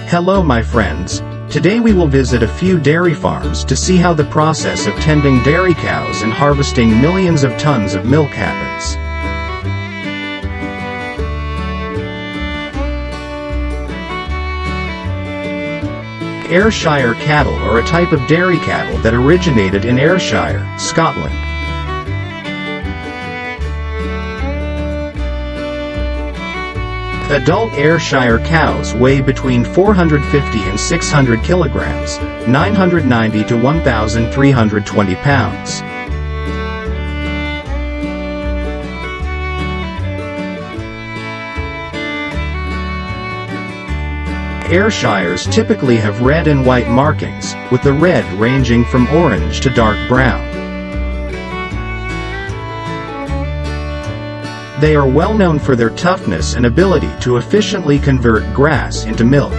Hello my friends. Today we will visit a few dairy farms to see how the process of tending dairy cows and harvesting millions of tons of milk happens. Ayrshire cattle are a type of dairy cattle that originated in Ayrshire, Scotland. Adult Ayrshire cows weigh between 450 and 600 kilograms, 990 to 1,320 pounds. Ayrshires typically have red and white markings, with the red ranging from orange to dark brown. They are well known for their toughness and ability to efficiently convert grass into milk.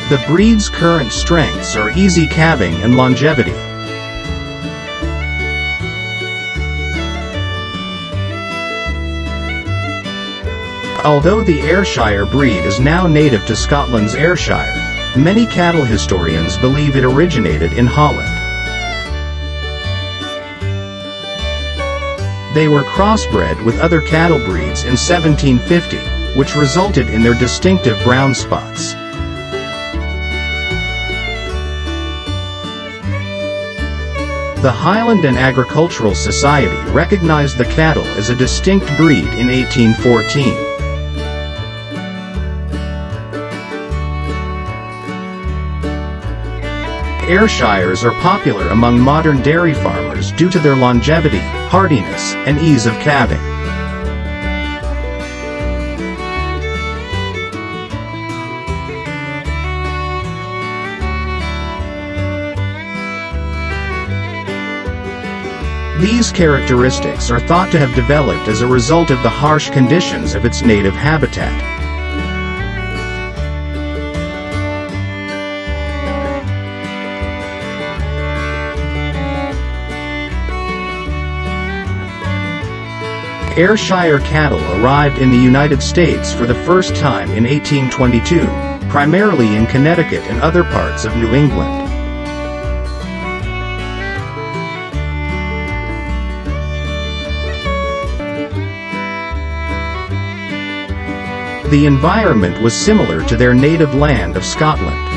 The breed's current strengths are easy calving and longevity. Although the Ayrshire breed is now native to Scotland's Ayrshire, many cattle historians believe it originated in Holland. They were crossbred with other cattle breeds in 1750, which resulted in their distinctive brown spots. The Highland and Agricultural Society recognized the cattle as a distinct breed in 1814. Ayrshires are popular among modern dairy farmers due to their longevity, hardiness, and ease of calving. These characteristics are thought to have developed as a result of the harsh conditions of its native habitat. Ayrshire cattle arrived in the United States for the first time in 1822, primarily in Connecticut and other parts of New England. The environment was similar to their native land of Scotland.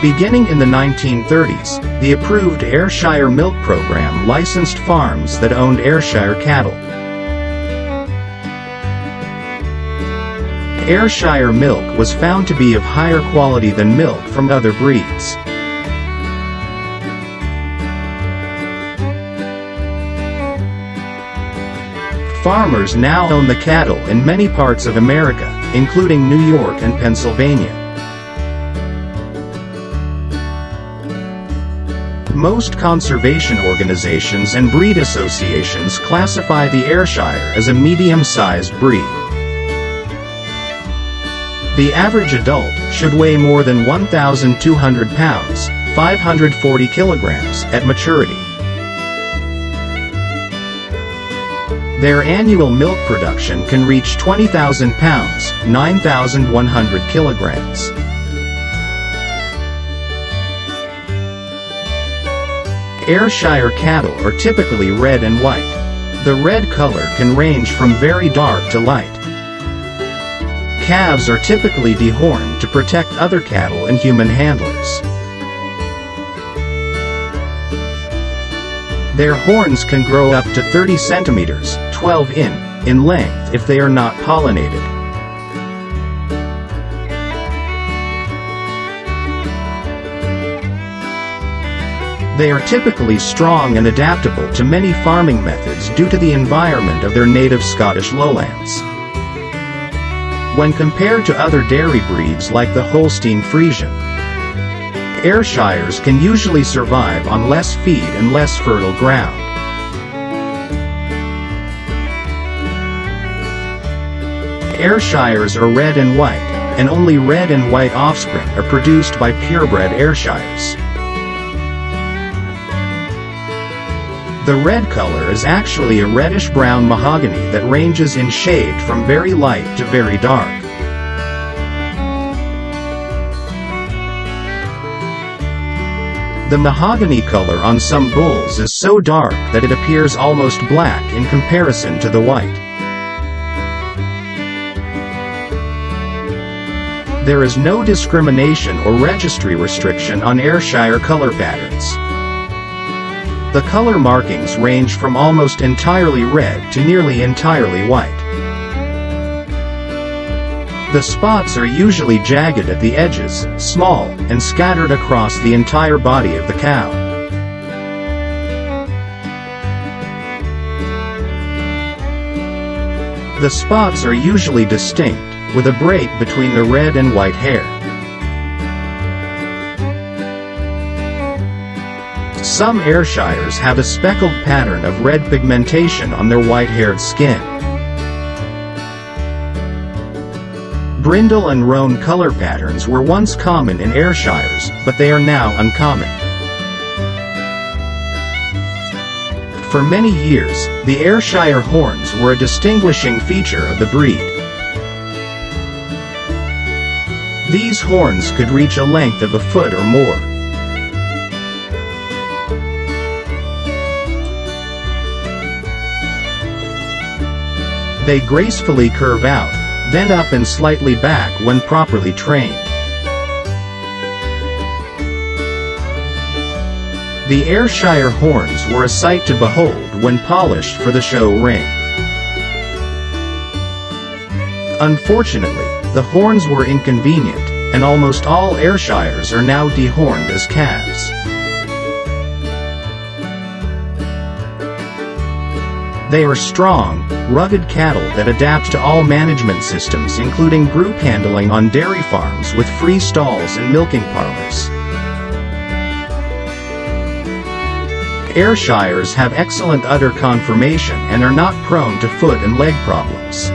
Beginning in the 1930s, the approved Ayrshire Milk Program licensed farms that owned Ayrshire cattle. Ayrshire milk was found to be of higher quality than milk from other breeds. Farmers now own the cattle in many parts of America, including New York and Pennsylvania. Most conservation organizations and breed associations classify the Ayrshire as a medium-sized breed. The average adult should weigh more than 1,200 pounds, 540 kilograms, at maturity. Their annual milk production can reach 20,000 pounds, 9,100 kilograms. Ayrshire cattle are typically red and white. The red color can range from very dark to light. Calves are typically dehorned to protect other cattle and human handlers. Their horns can grow up to 30 centimeters, 12 in length if they are not pollinated. They are typically strong and adaptable to many farming methods due to the environment of their native Scottish lowlands. When compared to other dairy breeds like the Holstein Friesian, Ayrshires can usually survive on less feed and less fertile ground. Ayrshires are red and white, and only red and white offspring are produced by purebred Ayrshires. The red color is actually a reddish-brown mahogany that ranges in shade from very light to very dark. The mahogany color on some bulls is so dark that it appears almost black in comparison to the white. There is no discrimination or registry restriction on Ayrshire color patterns. The color markings range from almost entirely red to nearly entirely white. The spots are usually jagged at the edges, small, and scattered across the entire body of the cow. The spots are usually distinct, with a break between the red and white hair. Some Ayrshires have a speckled pattern of red pigmentation on their white-haired skin. Brindle and roan color patterns were once common in Ayrshires, but they are now uncommon. For many years, the Ayrshire horns were a distinguishing feature of the breed. These horns could reach a length of a foot or more. They gracefully curve out, then up and slightly back when properly trained. The Ayrshire horns were a sight to behold when polished for the show ring. Unfortunately, the horns were inconvenient, and almost all Ayrshires are now dehorned as calves. They are strong, rugged cattle that adapt to all management systems, including group handling on dairy farms with free stalls and milking parlors. Ayrshires have excellent udder conformation and are not prone to foot and leg problems.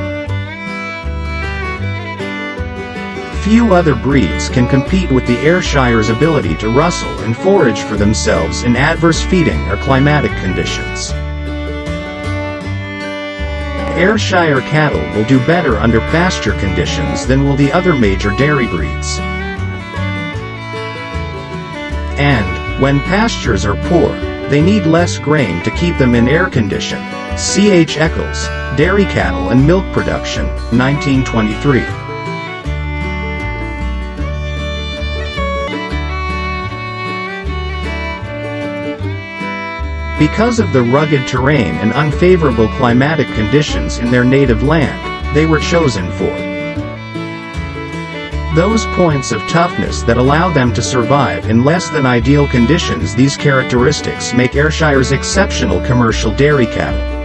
Few other breeds can compete with the Ayrshire's ability to rustle and forage for themselves in adverse feeding or climatic conditions. Ayrshire cattle will do better under pasture conditions than will the other major dairy breeds. And, when pastures are poor, they need less grain to keep them in air condition. C.H. Eccles, Dairy Cattle and Milk Production, 1923. Because of the rugged terrain and unfavorable climatic conditions in their native land, they were chosen for those points of toughness that allow them to survive in less than ideal conditions. These characteristics make Ayrshires exceptional commercial dairy cattle.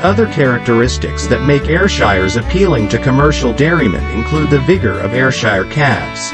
Other characteristics that make Ayrshires appealing to commercial dairymen include the vigor of Ayrshire calves.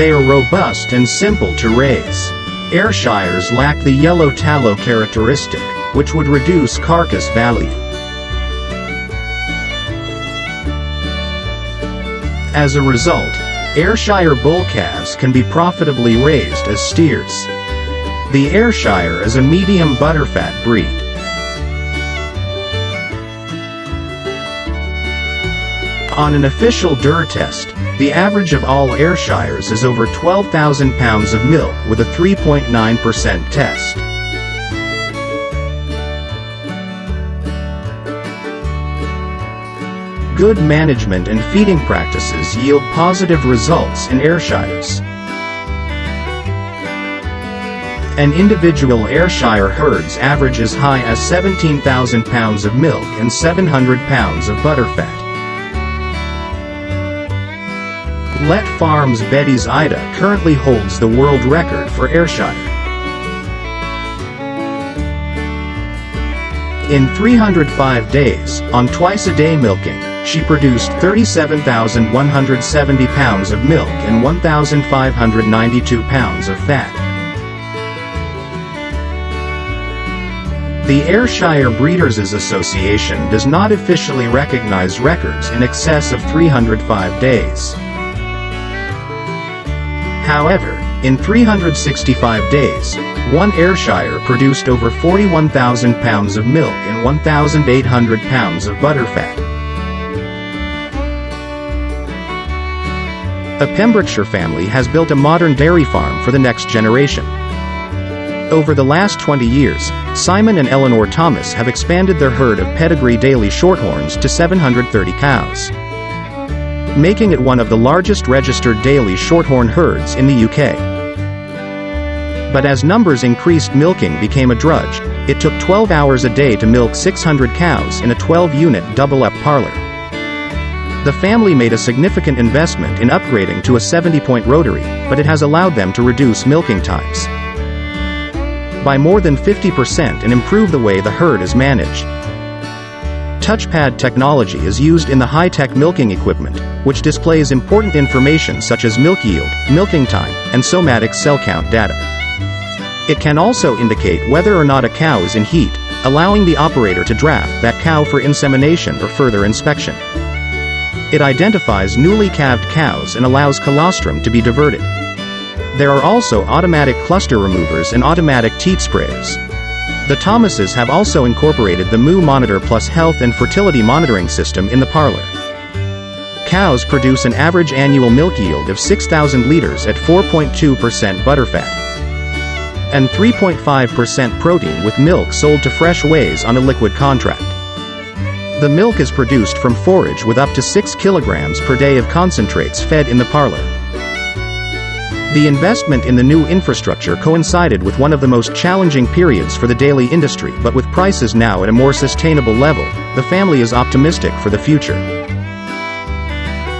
They are robust and simple to raise. Ayrshires lack the yellow tallow characteristic, which would reduce carcass value. As a result, Ayrshire bull calves can be profitably raised as steers. The Ayrshire is a medium butterfat breed. On an official DUR test, the average of all Ayrshires is over 12,000 pounds of milk with a 3.9% test. Good management and feeding practices yield positive results in Ayrshires. and individual Ayrshire herds average as high as 17,000 pounds of milk and 700 pounds of butterfat. Let Farms Betty's Ida currently holds the world record for Ayrshire. In 305 days, on twice-a-day milking, she produced 37,170 pounds of milk and 1,592 pounds of fat. The Ayrshire Breeders' Association does not officially recognize records in excess of 305 days. However, in 365 days, one Ayrshire produced over 41,000 pounds of milk and 1,800 pounds of butterfat. A Pembrokeshire family has built a modern dairy farm for the next generation. Over the last 20 years, Simon and Eleanor Thomas have expanded their herd of pedigree daily shorthorns to 730 cows, making it one of the largest registered daily shorthorn herds in the UK. But as numbers increased, milking became a drudge. It took 12 hours a day to milk 600 cows in a 12-unit double-up parlour. The family made a significant investment in upgrading to a 70-point rotary, but it has allowed them to reduce milking times by more than 50% and improve the way the herd is managed. Touchpad technology is used in the high-tech milking equipment, which displays important information such as milk yield, milking time, and somatic cell count data. It can also indicate whether or not a cow is in heat, allowing the operator to draft that cow for insemination or further inspection. It identifies newly calved cows and allows colostrum to be diverted. There are also automatic cluster removers and automatic teat sprayers. The Thomases have also incorporated the Moo Monitor Plus health and fertility monitoring system in the parlor. Cows produce an average annual milk yield of 6,000 liters at 4.2% butterfat and 3.5% protein, with milk sold to Fresh Ways on a liquid contract. The milk is produced from forage with up to 6 kilograms per day of concentrates fed in the parlor. The investment in the new infrastructure coincided with one of the most challenging periods for the dairy industry, but with prices now at a more sustainable level, the family is optimistic for the future.